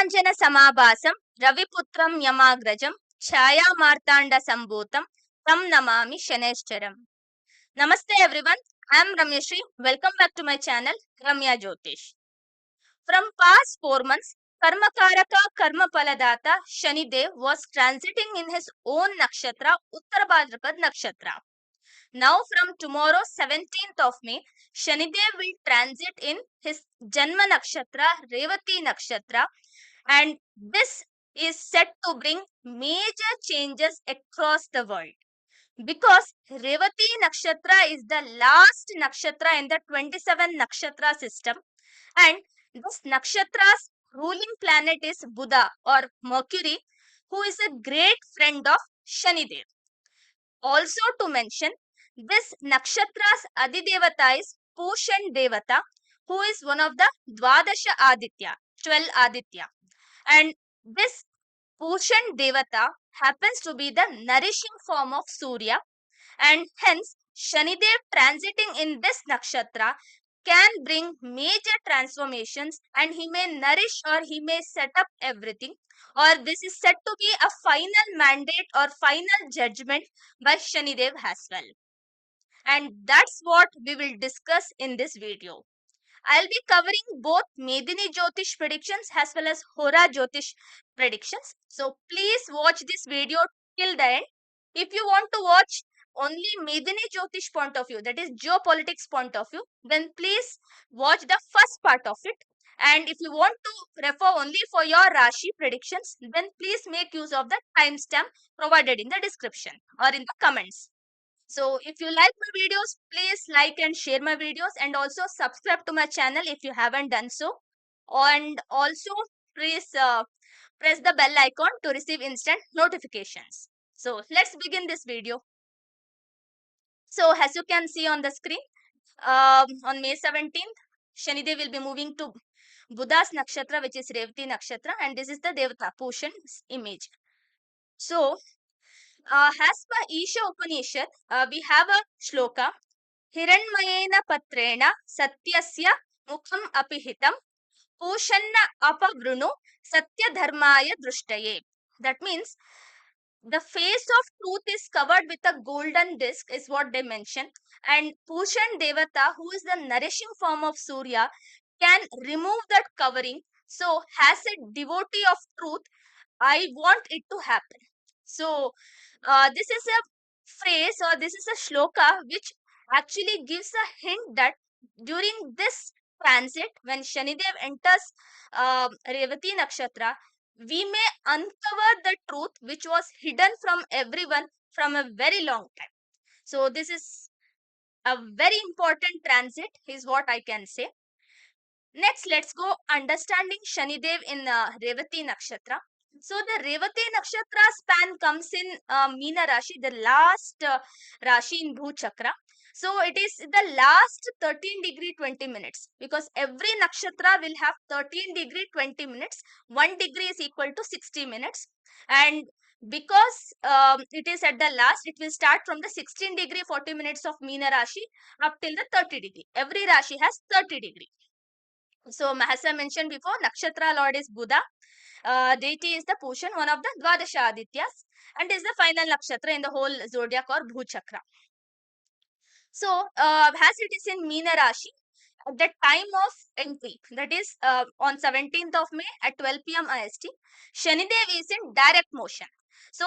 Nityanjana Samabhasam Raviputram Yamagrajam Chaya Martanda Sambhutam Tam Namami Shaneshcharam. Namaste everyone. I am Ramyashri. Welcome back to my channel Ramya Jyotish. From past 4 months, Karmakaraka Karmapaladata Shanidev was transiting in his own nakshatra Uttar Bhadrapad nakshatra. Now from tomorrow 17th of May, Shanidev will transit in his Janma nakshatra Revati nakshatra, and this is set to bring major changes across the world because Revati nakshatra is the last nakshatra in the 27 nakshatra system, and this nakshatra's ruling planet is Buddha or Mercury, who is a great friend of Shanidev. Also to mention, this nakshatra's Adidevata is Pushan Devata, who is one of the Dvadasha Aditya, 12 Aditya. And this Pushan Devata happens to be the nourishing form of Surya, and hence Shanidev transiting in this nakshatra can bring major transformations, and he may nourish or he may set up everything, or this is said to be a final mandate or final judgment by Shanidev as well. And that's what we will discuss in this video. I'll be covering both Medini Jyotish predictions as well as Hora Jyotish predictions. So please watch this video till the end. If you want to watch only Medini Jyotish point of view, that is geopolitics point of view, then please watch the first part of it. And if you want to refer only for your Rashi predictions, then please make use of the timestamp provided in the description or in the comments. So if you like my videos, please like and share my videos, and also subscribe to my channel if you haven't done so. And also please press the bell icon to receive instant notifications. So let's begin this video. So as you can see on the screen, on May 17th, Shanidev will be moving to Buddha's nakshatra, which is Revati nakshatra, and this is the Devata Pushan's image. So as per Isha Upanishad, we have a shloka. Hiranmayena patrena satyasya mukham apihitam pushanna apavruno satya dharmaya drushtaye. That means the face of truth is covered with a golden disc, is what they mention. And Pushan Devata, who is the nourishing form of Surya, can remove that covering. So, as a devotee of truth, I want it to happen. So, this is a phrase or this is a shloka which actually gives a hint that during this transit, when Shanidev enters Revati Nakshatra, we may uncover the truth which was hidden from everyone from a very long time. So, this is a very important transit, is what I can say. Next, let's go understanding Shanidev in Revati Nakshatra. So the Revati Nakshatra span comes in Meena Rashi, the last Rashi in Bhu Chakra. So it is the last 13 degree 20 minutes, because every nakshatra will have 13 degree 20 minutes. 1 degree is equal to 60 minutes. And because it is at the last, it will start from the 16 degree 40 minutes of Meena Rashi up till the 30 degree. Every Rashi has 30 degree. So, as I mentioned before, Nakshatra Lord is Buddha. Deity is the Pushan, one of the Dvadasha Adityas, and is the final Nakshatra in the whole zodiac or Bhu Chakra. So, as it is in Meena Rashi, at the time of entry, that is on 17th of May at 12 p.m. IST, Shanidev is in direct motion. So,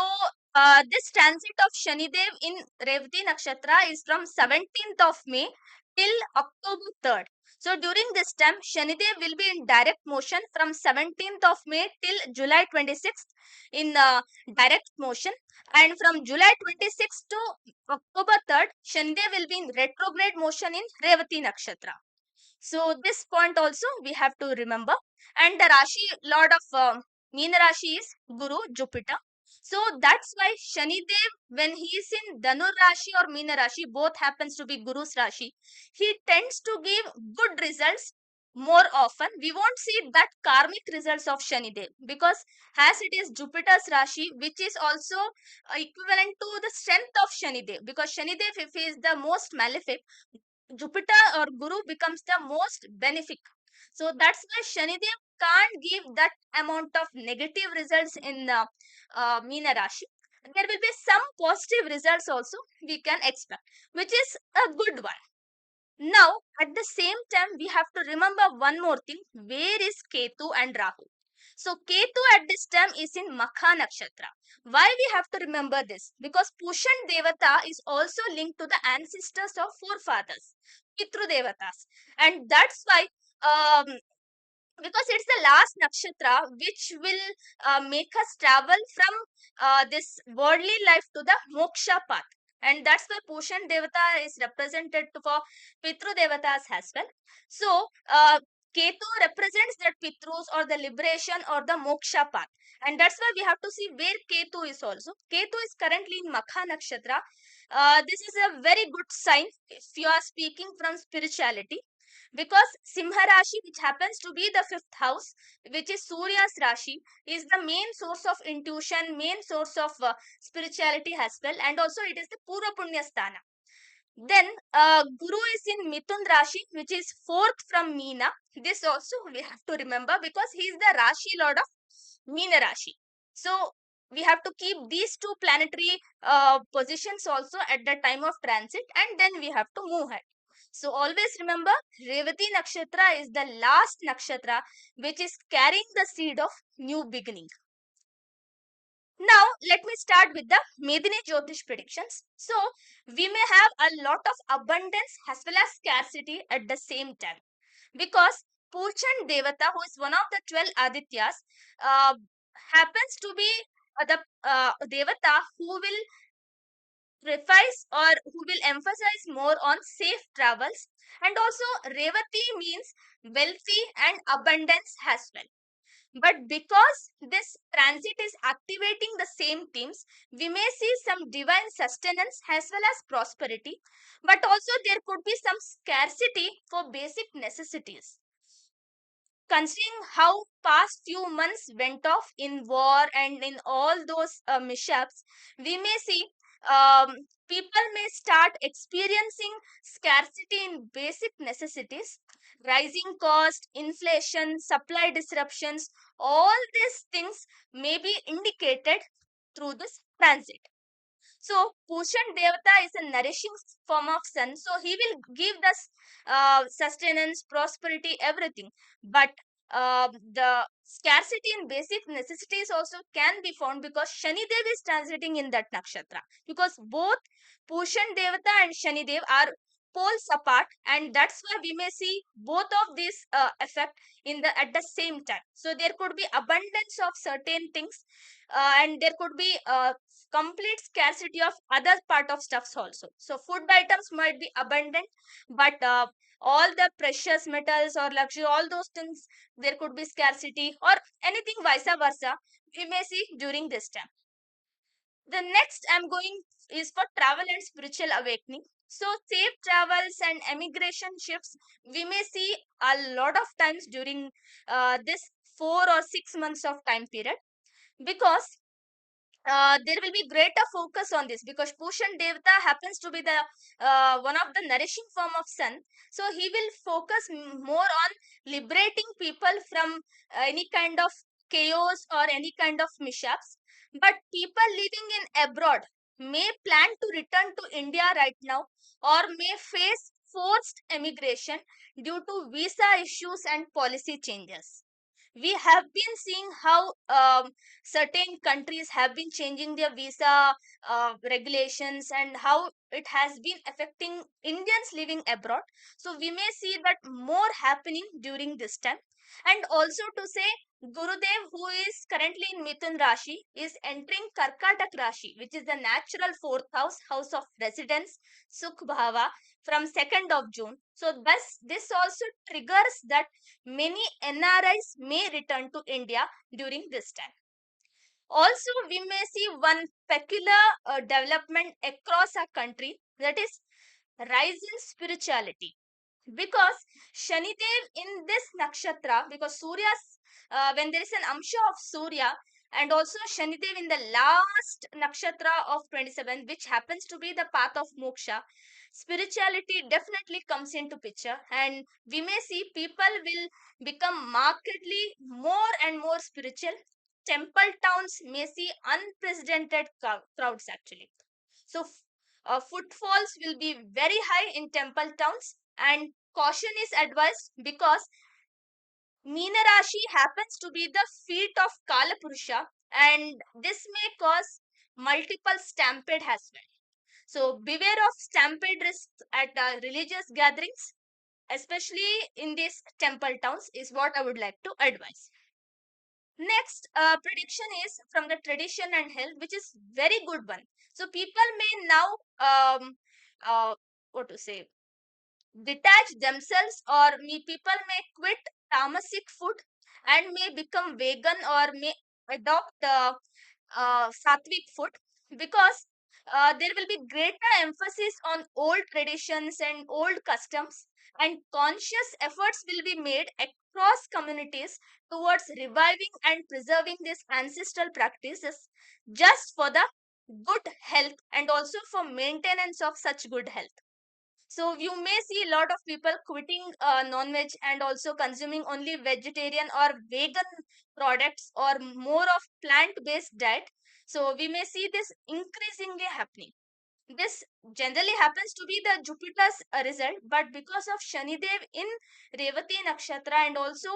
this transit of Shanidev in Revati Nakshatra is from 17th of May till October 3rd. So, during this time, Shanidev will be in direct motion from 17th of May till July 26th in direct motion. And from July 26th to October 3rd, Shanidev will be in retrograde motion in Revati Nakshatra. So this point also we have to remember. And the Rashi Lord of Meena Rashi is Guru, Jupiter. So that's why Shanidev, when he is in Dhanur Rashi or Meena Rashi, both happens to be Guru's Rashi, he tends to give good results more often. We won't see that karmic results of Shanidev, because as it is Jupiter's Rashi, which is also equivalent to the strength of Shanidev, because Shanidev, if he is the most malefic, Jupiter or Guru becomes the most benefic. So that's why Shanidev can't give that amount of negative results in Meena Rashi. There will be some positive results also we can expect, which is a good one. Now, at the same time, we have to remember one more thing. Where is Ketu and Rahu? So, Ketu at this time is in Makha Nakshatra. Why we have to remember this? Because Pushan Devata is also linked to the ancestors of forefathers, Pitru Devatas. And that's why um, because it's the last nakshatra which will make us travel from this worldly life to the moksha path, and that's why Pushan Devata is represented for Pitru Devatas as well. So Ketu represents that Pitrus or the liberation or the moksha path, and that's why we have to see where Ketu is also. Ketu is currently in Makha Nakshatra. This is a very good sign if you are speaking from spirituality, because Simha Rashi, which happens to be the fifth house, which is Surya's Rashi, is the main source of intuition, main source of spirituality as well, and also it is the Purva Punya Sthana. Then Guru is in Mithun Rashi, which is fourth from Meena. This also we have to remember because he is the Rashi lord of Meena Rashi. So we have to keep these two planetary positions also at the time of transit, and then we have to move ahead. So always remember, Revati Nakshatra is the last nakshatra which is carrying the seed of new beginning. Now, let me start with the Medini Jyotish predictions. So, we may have a lot of abundance as well as scarcity at the same time, because Puchan Devata, who is one of the 12 Adityas, uh, happens to be the Devata who will preface or who will emphasize more on safe travels, and also Revati means wealthy and abundance as well. But because this transit is activating the same themes, we may see some divine sustenance as well as prosperity, but also there could be some scarcity for basic necessities. Considering how past few months went off in war and in all those mishaps, we may see people may start experiencing scarcity in basic necessities, rising cost, inflation, supply disruptions. All these things may be indicated through this transit. So Pushan Devata is a nourishing form of sun. So he will give us sustenance, prosperity, everything. But the scarcity in basic necessities also can be found because Shani Dev is transiting in that nakshatra. Because both Pushan Devata and Shani Dev are poles apart, and that's why we may see both of these effect in the at the same time. So there could be abundance of certain things, and there could be complete scarcity of other part of stuffs also. So food items might be abundant, but all the precious metals or luxury, all those things, there could be scarcity or anything vice versa. We may see during this time. The next I'm going is for travel and spiritual awakening. So safe travels and emigration shifts we may see a lot of times during this 4 or 6 months of time period, because there will be greater focus on this, because Pushan Devata happens to be the one of the nourishing form of sun. So he will focus more on liberating people from any kind of chaos or any kind of mishaps. But people living in abroad may plan to return to India right now, or may face forced emigration due to visa issues and policy changes. We have been seeing how certain countries have been changing their visa regulations, and how it has been affecting Indians living abroad. So we may see that more happening during this time. And also to say, Gurudev, who is currently in Mithun Rashi, is entering Karkatak Rashi, which is the natural fourth house, house of residence, Sukh Bhava, from 2nd of June. So thus, this also triggers that many NRIs may return to India during this time. Also, we may see one peculiar development across our country, that is rise in spirituality. Because Shanidev in this nakshatra, because Surya's, when there is an amsha of Surya, and also Shanidev in the last nakshatra of 27, which happens to be the path of moksha. Spirituality definitely comes into picture, and we may see people will become markedly more and more spiritual. Temple towns may see unprecedented crowds actually. So, footfalls will be very high in temple towns, and caution is advised because Meena Rashi happens to be the feet of Kala Purusha, and this may cause multiple stampede as well. So, beware of stampede risks at religious gatherings, especially in these temple towns, is what I would like to advise. Next prediction is from the tradition and health, which is very good one. So people may now what to say, detach themselves, or people may quit tamasic food and may become vegan or may adopt sattvic food, because there will be greater emphasis on old traditions and old customs, and conscious efforts will be made across communities towards reviving and preserving these ancestral practices just for the good health and also for maintenance of such good health. So you may see a lot of people quitting non-veg and also consuming only vegetarian or vegan products or more of plant-based diet. So we may see this increasingly happening. This generally happens to be the Jupiter's result, but because of Shanidev in Revati Nakshatra, and also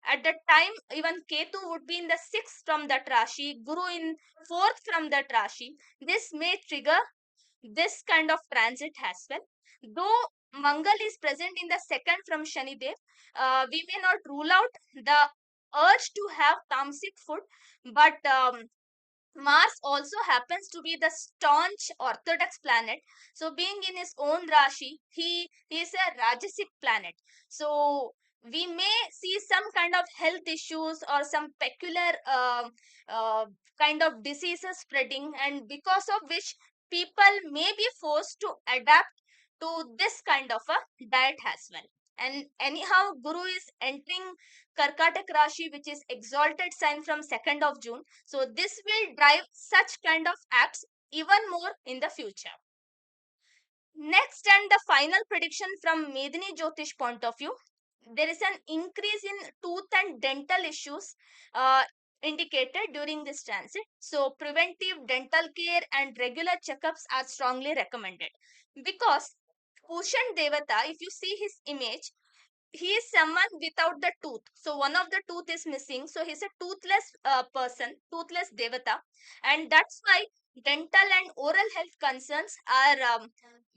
at the time even Ketu would be in the sixth from that Rashi, Guru in fourth from that Rashi, this may trigger this kind of transit as well. Though Mangal is present in the second from Shanidev, we may not rule out the urge to have tamasic food, but Mars also happens to be the staunch orthodox planet. So, being in his own Rashi, he is a Rajasic planet. So, we may see some kind of health issues or some peculiar uh, kind of diseases spreading, and because of which people may be forced to adapt to this kind of a diet as well. And anyhow, Guru is entering Karkatak Rashi, which is exalted sign from 2nd of June. So this will drive such kind of acts even more in the future. Next and the final prediction from Medini Jyotish point of view, there is an increase in tooth and dental issues uh, indicated during this transit. So preventive dental care and regular checkups are strongly recommended, because Pushan Devata, if you see his image, he is someone without the tooth. So one of the tooth is missing. So he's a toothless person, toothless devata, and that's why dental and oral health concerns are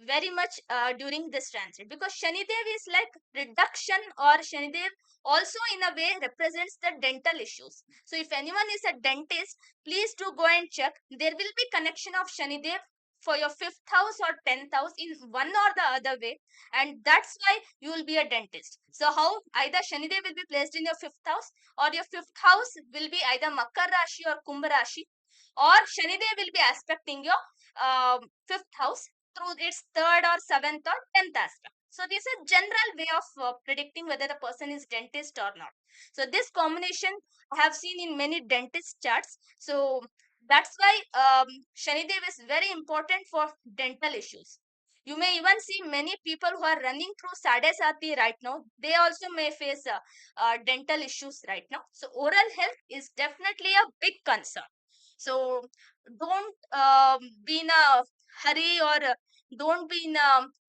very much during this transit, because Shanidev is like reduction, or Shanidev also in a way represents the dental issues. So if anyone is a dentist, please do go and check. There will be connection of Shanidev for your fifth house or 10th house in one or the other way, and that's why you will be a dentist. So how either Shanidev will be placed in your fifth house, or your fifth house will be either Makar Rashi or Kumbh Rashi, or Shanidev will be aspecting your fifth house through its third or seventh or 10th aspect. So this is a general way of predicting whether the person is dentist or not. So this combination I have seen in many dentist charts. So that's why Shanidev is very important for dental issues. You may even see many people who are running through Sadesati right now. They also may face dental issues right now. So oral health is definitely a big concern. So don't be in a hurry, or don't be in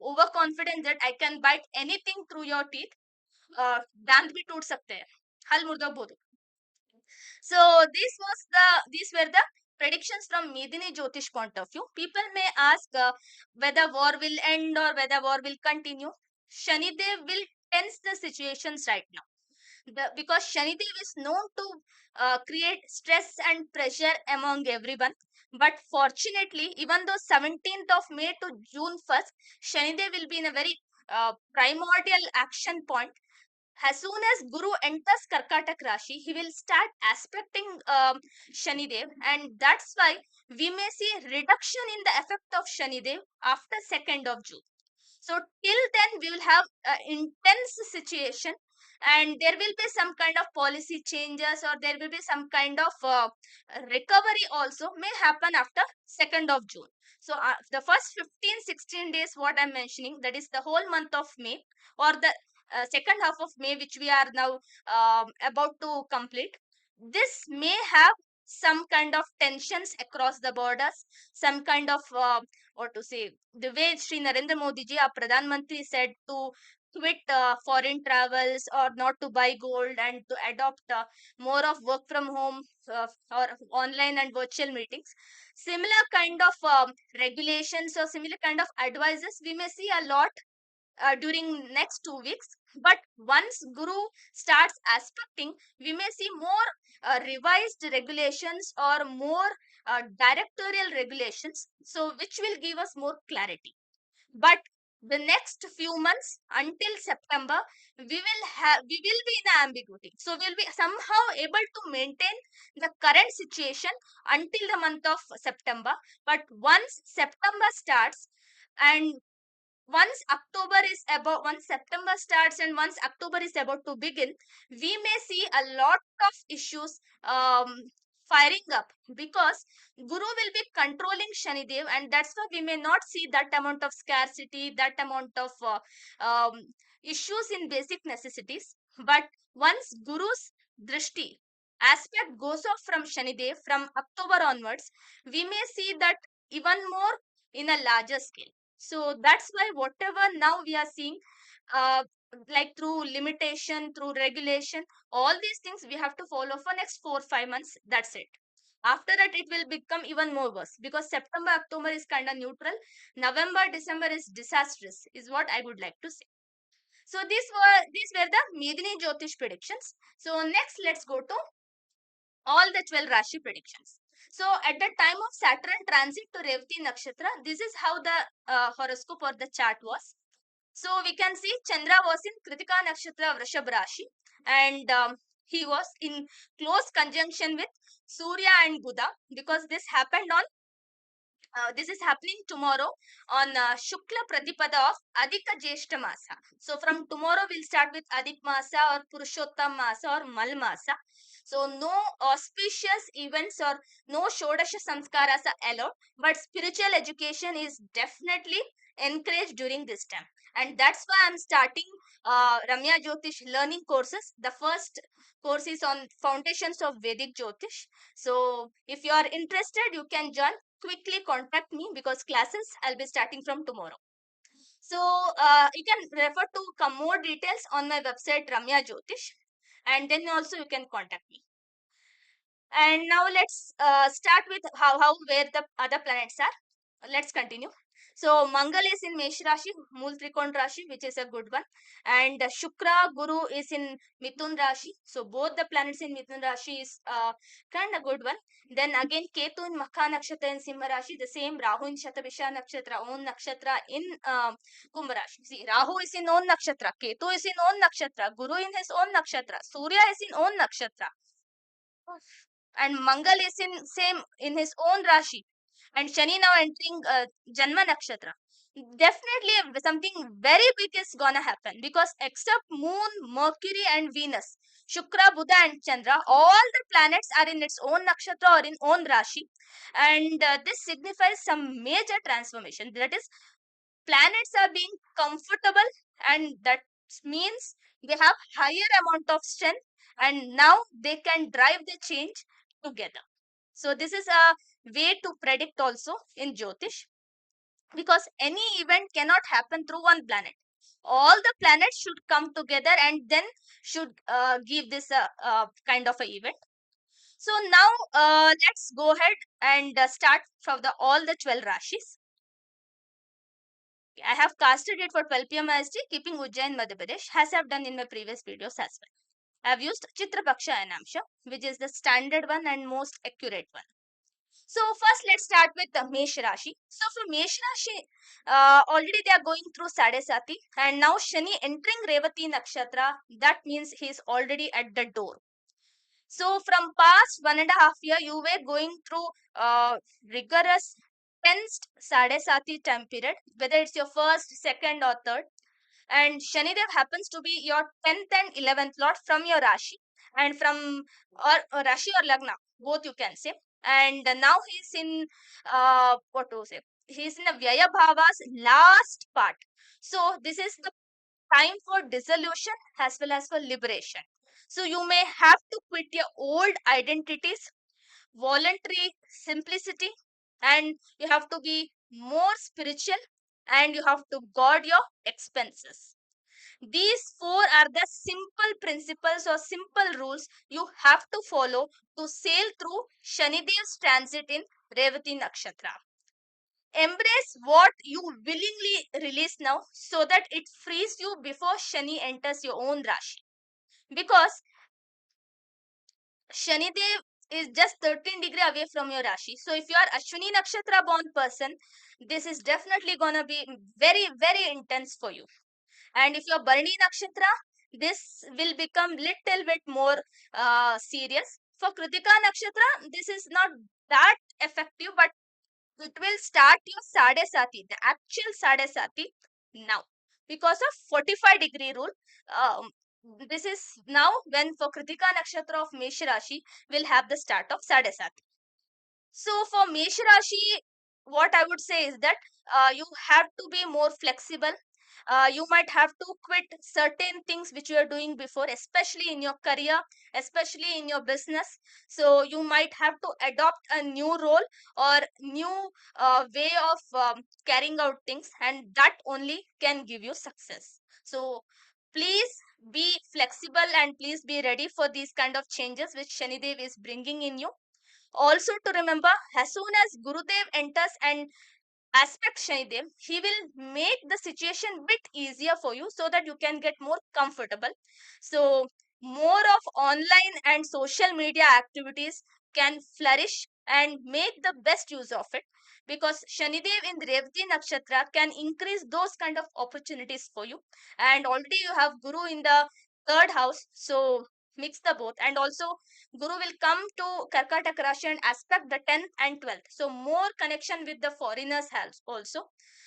overconfident that I can bite anything through your teeth. दांत भी टूट सकते हैं हल मुर्गा बोलो. So these were the predictions from Medini Jyotish point of view. People may ask whether war will end or whether war will continue. Shanidev will tense the situations right now. Because Shanidev is known to create stress and pressure among everyone. But fortunately, even though 17th of May to June 1st, Shanidev will be in a very primordial action point. As soon as Guru enters Karkatak Rashi, he will start aspecting Shanidev, and that's why we may see reduction in the effect of Shanidev after 2nd of June. So till then, we will have an intense situation, and there will be some kind of policy changes, or there will be some kind of recovery also may happen after 2nd of June. So the first 15-16 days what I'm mentioning, that is the whole month of May, or the second half of May, which we are now about to complete. This may have some kind of tensions across the borders, some kind of what to say, the way Sri Narendra Modi ji, our Pradhan Mantri, said to quit foreign travels or not to buy gold and to adopt more of work from home, or online and virtual meetings. Similar kind of regulations or similar kind of advices we may see a lot during next 2 weeks. But once Guru starts aspecting, we may see more revised regulations or more directorial regulations, so which will give us more clarity. But the next few months until September, we will be in ambiguity. So we'll be somehow able to maintain the current situation until the month of September. But once September starts, and once September starts and once October is about to begin, we may see a lot of issues firing up, because Guru will be controlling Shanidev, and that's why we may not see that amount of scarcity, that amount of issues in basic necessities. But once Guru's drishti aspect goes off from Shanidev from October onwards, we may see that even more in a larger scale. So that's why whatever now we are seeing, uh, like through limitation, through regulation, all these things we have to follow for next 4-5 months. That's it. After that, it will become even more worse, because September, October is kind of neutral. November, December is disastrous, is what I would like to say. So these were the Medini Jyotish predictions. So next, let's go to all the 12 Rashi predictions. So at the time of Saturn transit to Revati Nakshatra, this is how the horoscope or the chart was. So we can see Chandra was in Kritika Nakshatra Vrishab Rashi, and he was in close conjunction with Surya and Buddha, because this is happening tomorrow on Shukla Pratipada of Adhika Jeshta Masa. So from tomorrow we'll start with Adhik Masa or Purushottam Masa or Mal Masa. So no auspicious events or no Shodasha Samskaras are allowed, but spiritual education is definitely encouraged during this time. And that's why I'm starting Ramya Jyotish learning courses. The first course is on Foundations of Vedic Jyotish. So if you are interested, you can join. Quickly contact me, because classes I'll be starting from tomorrow. So you can refer to more details on my website Ramya Jyotish, and then also you can contact me. And now let's start with how where the other planets are. Let's continue. So Mangal is in Mesh Rashi, Mool Trikon Rashi, which is a good one, and Shukra Guru is in Mithun Rashi. So both the planets in Mithun Rashi is kind of good one. Then again Ketu in Makha Nakshatra in Simha Rashi, the same Rahu in Shatabisha Nakshatra, own Nakshatra in Kumbh Rashi. See, Rahu is in own Nakshatra, Ketu is in own Nakshatra, Guru in his own Nakshatra, Surya is in own Nakshatra, and Mangal is in same in his own Rashi, and Shani now entering Janma Nakshatra. Definitely something very big is gonna happen, because except Moon, Mercury, and Venus, Shukra, Buddha, and Chandra, all the planets are in its own nakshatra or in own Rashi, and this signifies some major transformation. That is, planets are being comfortable, and that means they have higher amount of strength, and now they can drive the change together. So this is a way to predict also in Jyotish, because any event cannot happen through one planet. All the planets should come together and then should give this kind of a event. So now let's go ahead and start from the all the 12 rashis. I have casted it for 12 p.m. IST, keeping Ujjain, Madhya Pradesh, as I have done in my previous videos as well. I have used Chitrapaksha Anamsha, which is the standard one and most accurate one. So first, let's start with the Mesh Rashi. So for Mesh Rashi, already they are going through Sadesati, and now Shani entering Revati Nakshatra. That means he is already at the door. So from past 1.5 year, you were going through rigorous, tensed Sadesati time period, whether it's your first, second, or third. and Shanidev happens to be your 10th and 11th lord from your Rashi, and from or Rashi or Lagna, both you can say. And now he's in what to say? He's in the Vyaya Bhava's last part. So this is the time for dissolution as well as for liberation. So you may have to quit your old identities, voluntary simplicity, and you have to be more spiritual, and you have to guard your expenses. These four are the simple principles or simple rules you have to follow to sail through Shanidev's transit in Revati Nakshatra. Embrace what you willingly release now so that it frees you before Shani enters your own Rashi. Because Shanidev is just 13 degree away from your Rashi. So if you are Ashwini Nakshatra born person, this is definitely gonna be very, very intense for you. And if you're Bharani Nakshatra, this will become little bit more serious. For Kritika Nakshatra, this is not that effective, but it will start your Sade Sati, the actual Sade Sati now. Because of 45-degree rule, um, this is now when for Kritika Nakshatra of Mesh Rashi will have the start of Sade Sati. So for Mesh Rashi, what I would say is that you have to be more flexible. You might have to quit certain things which you are doing before, especially in your career, especially in your business. So you might have to adopt a new role or new way of carrying out things, and that only can give you success. So please be flexible and please be ready for these kind of changes which Shanidev is bringing in you. Also to remember, as soon as Gurudev enters and aspects Shanidev, he will make the situation bit easier for you so that you can get more comfortable. So more of online and social media activities can flourish and make the best use of it, because Shanidev in Revati Nakshatra can increase those kind of opportunities for you. And already you have Guru in the third house, so mix the both. And also Guru will come to Karkatak Rashi and aspect the 10th and 12th. So more connection with the foreigners has also.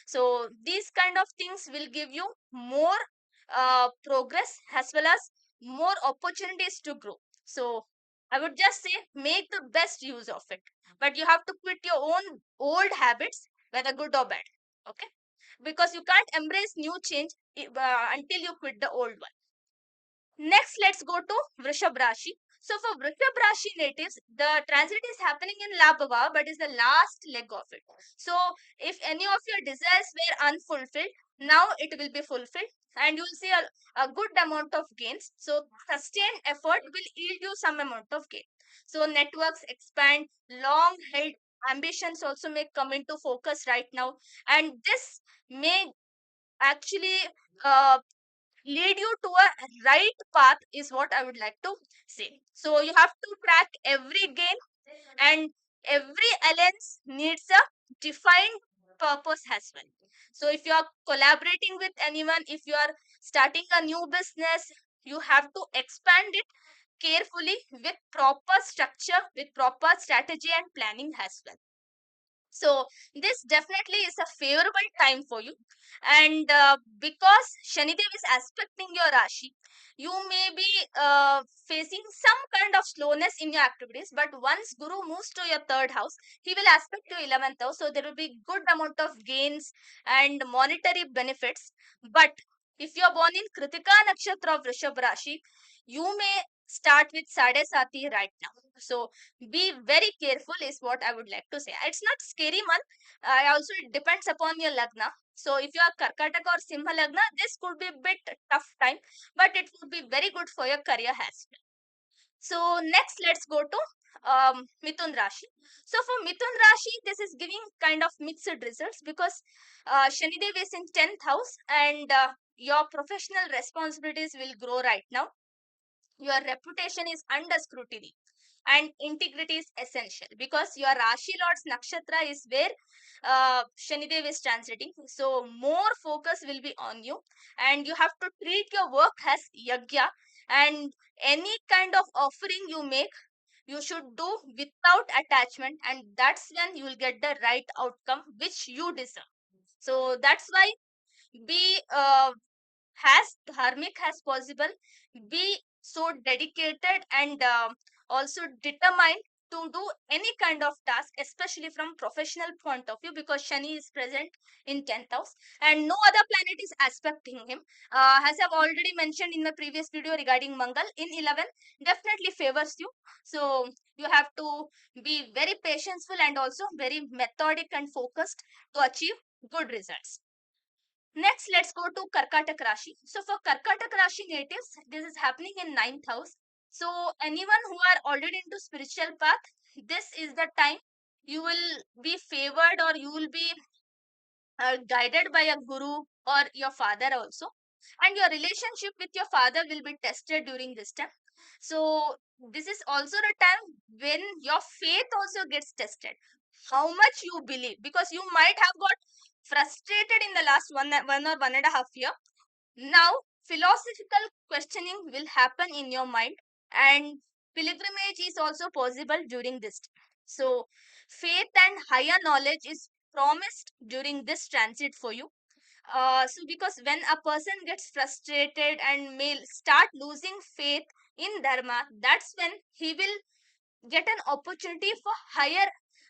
So these kind of things will give you more progress as well as more opportunities to grow. So I would just say make the best use of it. But you have to quit your own old habits, whether good or bad. Okay? Because you can't embrace new change until you quit the old one. Next, let's go to Vrishab Rashi. So for Vrishab Rashi natives, the transit is happening in Labhava, but is the last leg of it. So if any of your desires were unfulfilled, now it will be fulfilled, and you will see a good amount of gains. So sustained effort will yield you some amount of gain. So networks expand, long held ambitions also may come into focus right now, and this may actually uh, lead you to a right path is what I would like to say. So you have to track every gain, and every alliance needs a defined purpose as well. So if you are collaborating with anyone, if you are starting a new business, you have to expand it carefully with proper structure, with proper strategy and planning as well. So this definitely is a favorable time for you. And because Shanidev is aspecting your Rashi, you may be facing some kind of slowness in your activities. But once Guru moves to your third house, he will aspect your 11th house. So there will be good amount of gains and monetary benefits. But if you are born in Kritika Nakshatra of Rishabh Rashi, you may start with Sade Sati right now. So be very careful is what I would like to say. It's not scary month. Also it depends upon your lagna. So if you are Karkataka or Simha lagna, this could be a bit tough time, but it would be very good for your career as well. So next let's go to Mithun Rashi. So for Mithun Rashi, this is giving kind of mixed results because Shanidev is in 10th house, and your professional responsibilities will grow right now. Your reputation is under scrutiny, and integrity is essential because your Rashi Lord's Nakshatra is where Shanidev is transiting. So more focus will be on you, and you have to treat your work as yagya, and any kind of offering you make, you should do without attachment, and that's when you will get the right outcome which you deserve. So that's why be as dharmic as possible, be so dedicated and also determined to do any kind of task, especially from professional point of view, because Shani is present in 10th house and no other planet is aspecting him. As I've already mentioned in my previous video regarding Mangal, in 11 definitely favors you. So you have to be very patientful and also very methodic and focused to achieve good results. Next, let's go to Karkatak Rashi. So for Karkatak Rashi natives, this is happening in 9th house. So anyone who are already into spiritual path, this is the time you will be favored, or you will be guided by a guru or your father also. And your relationship with your father will be tested during this time. So this is also the time when your faith also gets tested. How much you believe, because you might have got frustrated in the last 1 or 1.5 year. Now philosophical questioning will happen in your mind, and pilgrimage is also possible during this time. So faith and higher knowledge is promised during this transit for you. So because when a person gets frustrated and may start losing faith in dharma, that's when he will get an opportunity for higher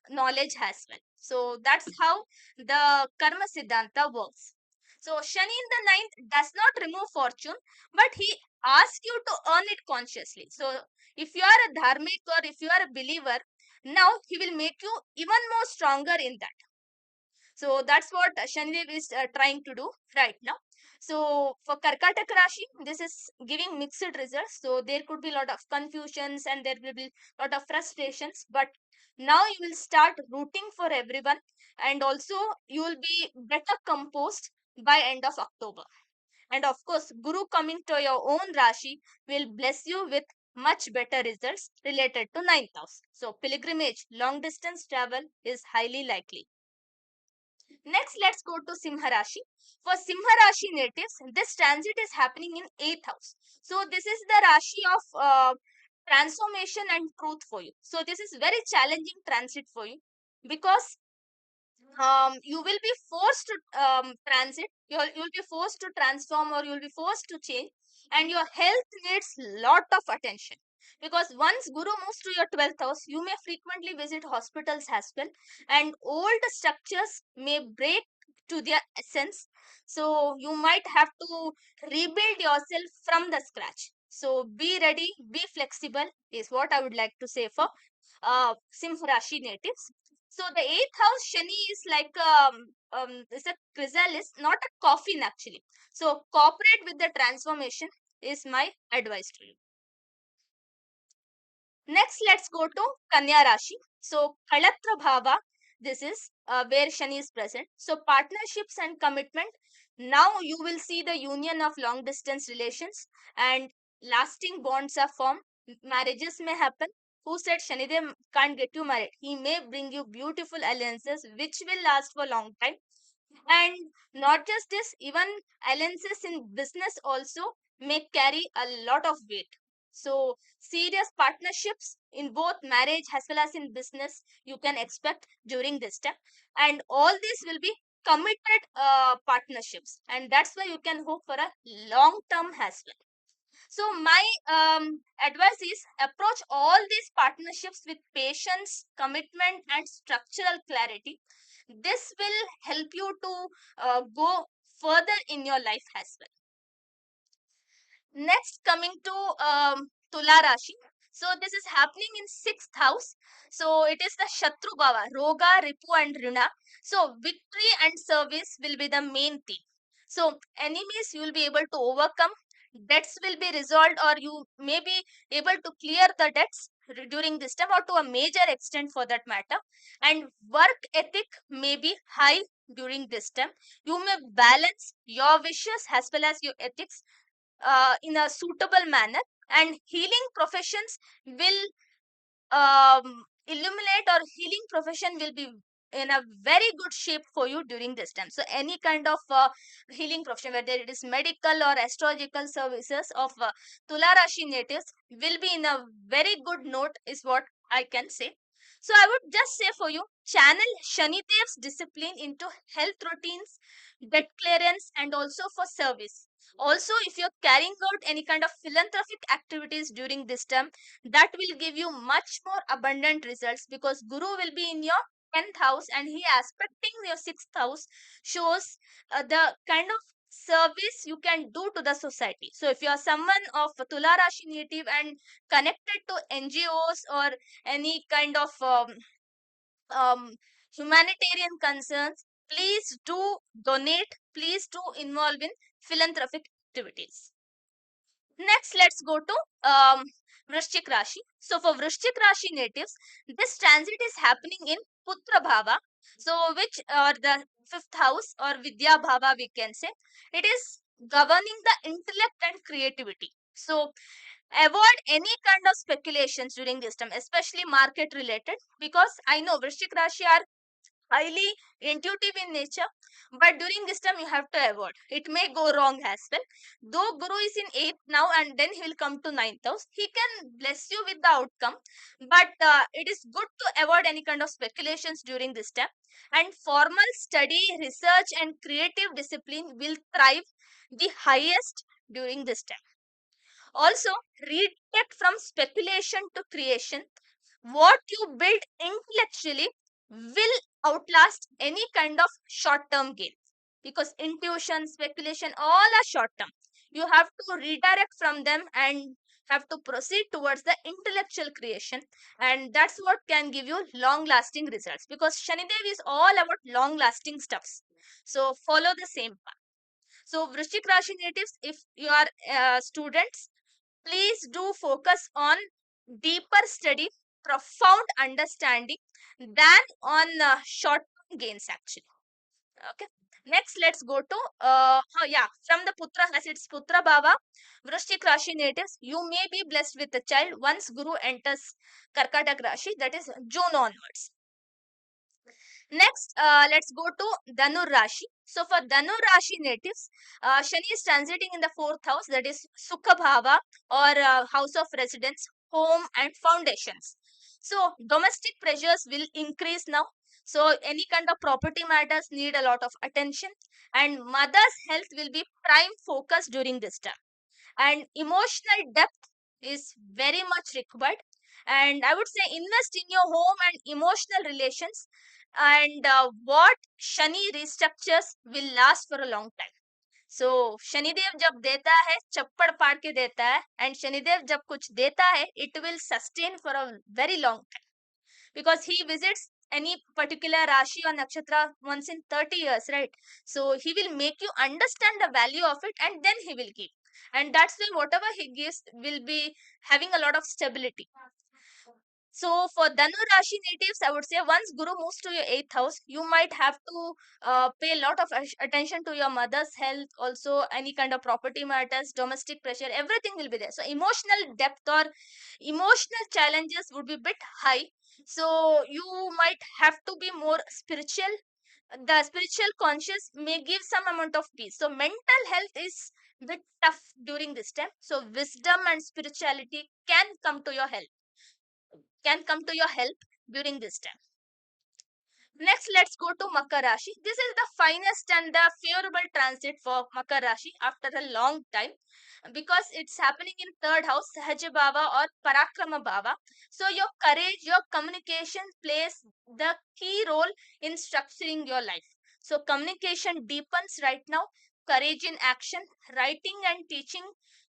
knowledge as well. So that's how the karma siddhanta works. So Shani in the ninth does not remove fortune, but he asks you to earn it consciously. So if you are a dharmic or if you are a believer, now he will make you even more stronger in that. So that's what Shanidev is trying to do right now. So for Karkatak Rashi, this is giving mixed results. So there could be a lot of confusions and there will be a lot of frustrations. But now you will start rooting for everyone, and also you will be better composed by end of October. And of course, Guru coming to your own Rashi will bless you with much better results related to ninth house. So pilgrimage, long distance travel is highly likely. Next, let's go to Simha Rashi. For Simha Rashi natives, this transit is happening in 8th house. So this is the Rashi of transformation and truth for you. So this is very challenging transit for you, because you will be forced to transit, you'll be forced to transform, or you'll be forced to change, and your health needs lot of attention, because once guru moves to your 12th house, you may frequently visit hospitals as well, and old structures may break to their essence. So you might have to rebuild yourself from the scratch. So be ready, be flexible is what I would like to say for Simha Rashi natives. So the 8th house Shani is like it's a chrysalis, not a coffin actually. So cooperate with the transformation is my advice to you. Next, let's go to Kanya Rashi. So Kalatra Bhava, this is where Shani is present. So partnerships and commitment. Now you will see the union of long distance relations, and lasting bonds are formed. Marriages may happen. Who said Shanidev can't get you married? He may bring you beautiful alliances which will last for a long time. And not just this, even alliances in business also may carry a lot of weight. So serious partnerships in both marriage as well as in business you can expect during this time, and all these will be committed partnerships, and that's why you can hope for a long term as well. So my advice is approach all these partnerships with patience, commitment, and structural clarity. This will help you to go further in your life as well. Next, coming to Tula Rashi. So this is happening in 6th house. So it is the Shatru Bhava, Roga, Ripu, and Rina. So victory and service will be the main theme. So enemies you will be able to overcome, debts will be resolved, or you may be able to clear the debts during this time, or to a major extent for that matter. And work ethic may be high during this time. You may balance your wishes as well as your ethics in a suitable manner, and healing professions will illuminate, or healing profession will be in a very good shape for you during this time. So any kind of healing profession, whether it is medical or astrological services of Tula Rashi natives, will be in a very good note is what I can say. So I would just say for you, channel Shanidev's discipline into health routines, debt clearance, and also for service. Also, if you're carrying out any kind of philanthropic activities during this term, that will give you much more abundant results, because Guru will be in your 10th house and he aspecting your 6th house, shows the kind of service you can do to the society. So if you are someone of Tula Rashi native and connected to NGOs or any kind of um, humanitarian concerns, please do donate, please do involve in philanthropic activities. Next, let's go to Vrishchik Rashi. So for Vrishchik Rashi natives, this transit is happening in Putra Bhava. So which or the 5th house or Vidya Bhava we can say. It is governing the intellect and creativity. So avoid any kind of speculations during this time, especially market related, because I know Vrishchik Rashi are highly intuitive in nature, but during this time you have to avoid, it may go wrong as well. Though Guru is in 8th now and then he will come to 9th house, he can bless you with the outcome, but it is good to avoid any kind of speculations during this time. And formal study, research and creative discipline will thrive the highest during this time. Also, redirect from speculation to creation. What you build intellectually will outlast any kind of short term gain, because intuition, speculation, all are short term. You have to redirect from them and have to proceed towards the intellectual creation, and that's what can give you long lasting results, because Shanidev is all about long lasting stuffs. So follow the same path. So Vrishchik Rashi natives, if you are students, please do focus on deeper study, profound understanding than on short term gains actually. Okay. Next, let's go to oh yeah, from the Putra as it's Putra Bhava, Vrishchik Rashi natives, you may be blessed with a child once Guru enters Karkatak Rashi, that is June onwards. Next, let's go to Dhanur Rashi. So for Dhanur Rashi natives, Shani is transiting in the 4th house, that is Sukha Bhava or house of residence, home and foundations. So domestic pressures will increase now. So any kind of property matters need a lot of attention, and mother's health will be prime focus during this time, and emotional depth is very much required. And I would say invest in your home and emotional relations, and what Shani restructures will last for a long time. So Shanidev जब देता है चप्पड़ फाड़ के देता है, and Shanidev जब कुछ देता है it will sustain for a very long time, because he visits any particular Rashi or Nakshatra once in 30 years, right? So he will make you understand the value of it and then he will give. And that's why whatever he gives will be having a lot of stability. So for Dhanu Rashi natives, I would say once Guru moves to your 8th house, you might have to pay a lot of attention to your mother's health, also any kind of property matters, domestic pressure, everything will be there. So emotional depth or emotional challenges would be bit high. So you might have to be more spiritual. The spiritual conscious may give some amount of peace. So mental health is bit tough during this time. So wisdom and spirituality can come to your help during this time. Next, let's go to Makar Rashi. This is the finest and the favorable transit for Makar Rashi after a long time, because it's happening in 3rd house, Sahaja Bhava or Parakrama Bhava. So your courage, your communication plays the key role in structuring your life. So communication deepens right now. Courage in action, writing and teaching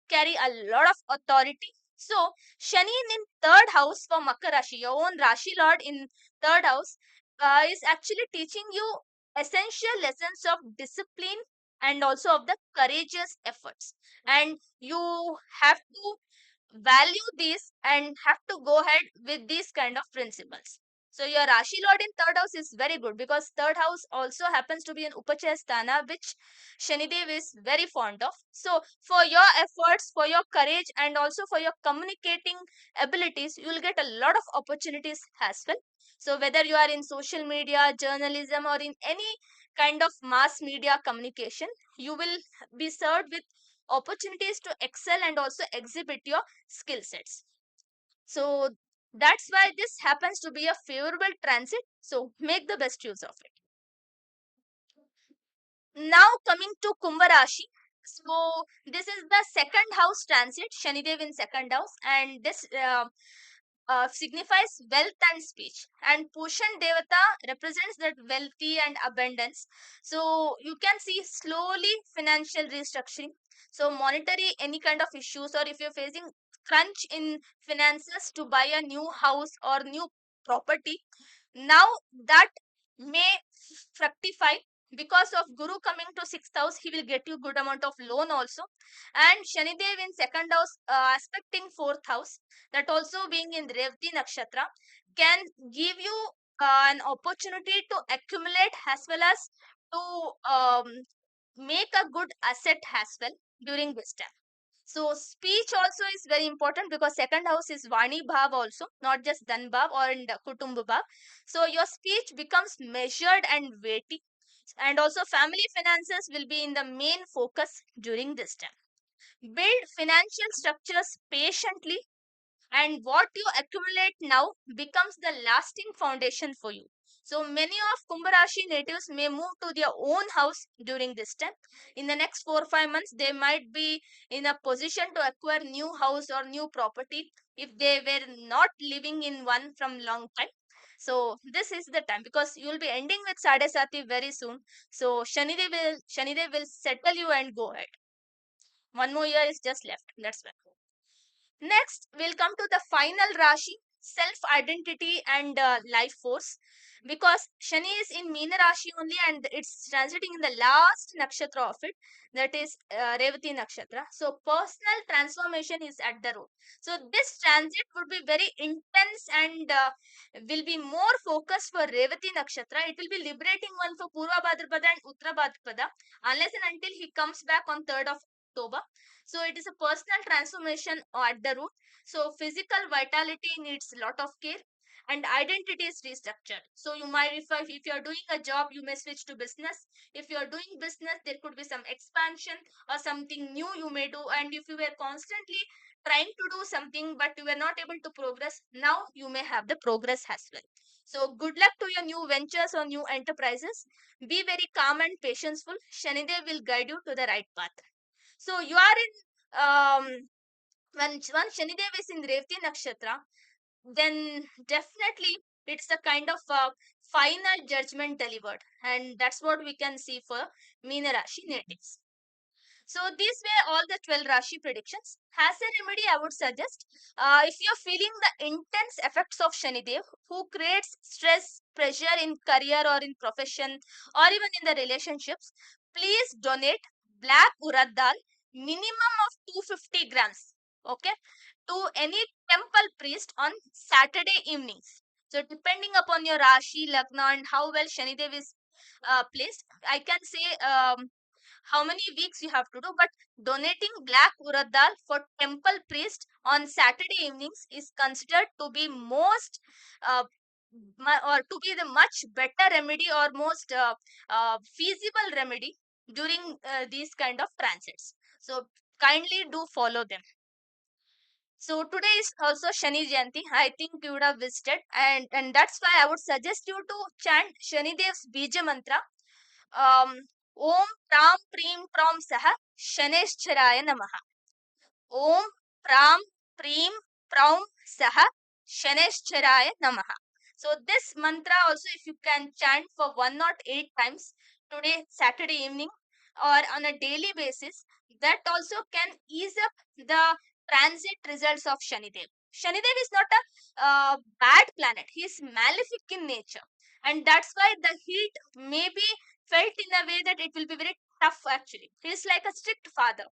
carry a lot of authority. So Shani in 3rd house for Makar Rashi, your own Rashi Lord in 3rd house, is actually teaching you essential lessons of discipline and also of the courageous efforts, and you have to value these and have to go ahead with these kind of principles. So your Rashi Lord in 3rd house is very good, because 3rd house also happens to be an Upachaya Sthana, which Shanidev is very fond of. So for your efforts, for your courage and also for your communicating abilities, you will get a lot of opportunities as well. So whether you are in social media, journalism or in any kind of mass media communication, you will be served with opportunities to excel and also exhibit your skill sets. So that's why this happens to be a favorable transit. So make the best use of it. Now coming to Kumbh Rashi. So this is the second house transit, Shanidev in second house, and this signifies wealth and speech. And Pushan Devata represents that wealthy and abundance. So you can see slowly financial restructuring. So monetary any kind of issues, or if you're facing crunch in finances to buy a new house or new property, now that may fructify because of Guru coming to sixth house. He will get you good amount of loan also, and Shanidev in second house aspecting fourth house, that also being in Revati Nakshatra, can give you an opportunity to accumulate as well as to make a good asset as well during this time. So speech also is very important because second house is Vani Bhav also, not just Dhan Bhav or in the Kutumba Bhav. So your speech becomes measured and weighty, and also family finances will be in the main focus during this time. Build financial structures patiently, and what you accumulate now becomes the lasting foundation for you. So many of Kumbh Rashi natives may move to their own house during this time. In the next 4 or 5 months, they might be in a position to acquire new house or new property if they were not living in one from long time. So this is the time because you will be ending with Sadesati very soon. So Shanidev will settle you and go ahead. One more year is just left. That's why. Next, we'll come to the final Rashi, self identity and life force. Because Shani is in Meena Rashi only and it's transiting in the last nakshatra of it, that is Revati Nakshatra. So, personal transformation is at the root. So, this transit would be very intense and will be more focused for Revati Nakshatra. It will be liberating one for Purva Bhadrapada and Uttara Bhadrapada, unless and until he comes back on 3rd of October. So it is a personal transformation at the root. So physical vitality needs a lot of care, and identity is restructured. So you might, if you are doing a job, you may switch to business. If you are doing business, there could be some expansion or something new you may do. And if you were constantly trying to do something but you were not able to progress, now you may have the progress as well. So good luck to your new ventures or new enterprises. Be very calm and patientful. Shanidev will guide you to the right path. So you are in when Shanidev is in Revati Nakshatra, then definitely it's a kind of final judgment delivered, and that's what we can see for Meena Rashi natives. So these were all the 12 Rashi predictions. As a remedy, I would suggest if you're feeling the intense effects of Shanidev, who creates stress, pressure in career or in profession or even in the relationships, please donate black urad dal, minimum of 250 grams, okay, to any temple priest on Saturday evenings. So depending upon your Rashi, Lagna and how well Shanidev is placed, I can say how many weeks you have to do, but donating black urad dal for temple priest on Saturday evenings is considered to be most uh, or to be the much better remedy or most feasible remedy during these kind of transits. So kindly do follow them. So today is also Shani Jayanti. I think you would have visited, and that's why I would suggest you to chant Shani Dev's Bija mantra. Om Pram Preem Pram Saha Shanescharaya Namaha. Om Pram Preem Pram Saha Shanescharaya Namaha. So this mantra also, if you can chant for 108 times today, Saturday evening, or on a daily basis, that also can ease up the transit results of Shanidev. Shanidev is not a bad planet; he is malefic in nature, and that's why the heat may be felt in a way that it will be very tough. Actually, he is like a strict father,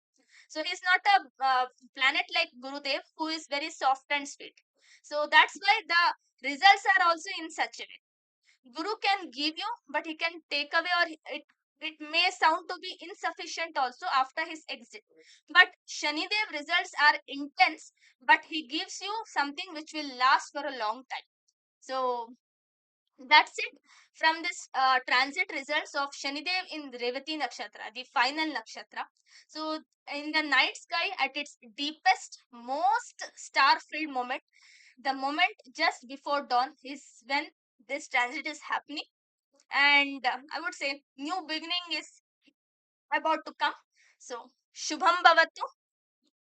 so he's not a planet like Gurudev who is very soft and sweet. So that's why the results are also in such a way. Guru can give you, but he can take away, or it may sound to be insufficient also after his exit. But Shanidev results are intense, but he gives you something which will last for a long time. So that's it from this transit results of Shanidev in Revati Nakshatra, the final nakshatra. So, in the night sky, at its deepest, most star filled moment, the moment just before dawn is when this transit is happening. And I would say, new beginning is about to come. So, Shubham Bhavatu.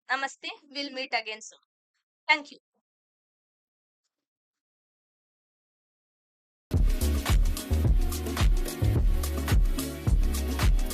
Namaste. We'll meet again soon. Thank you.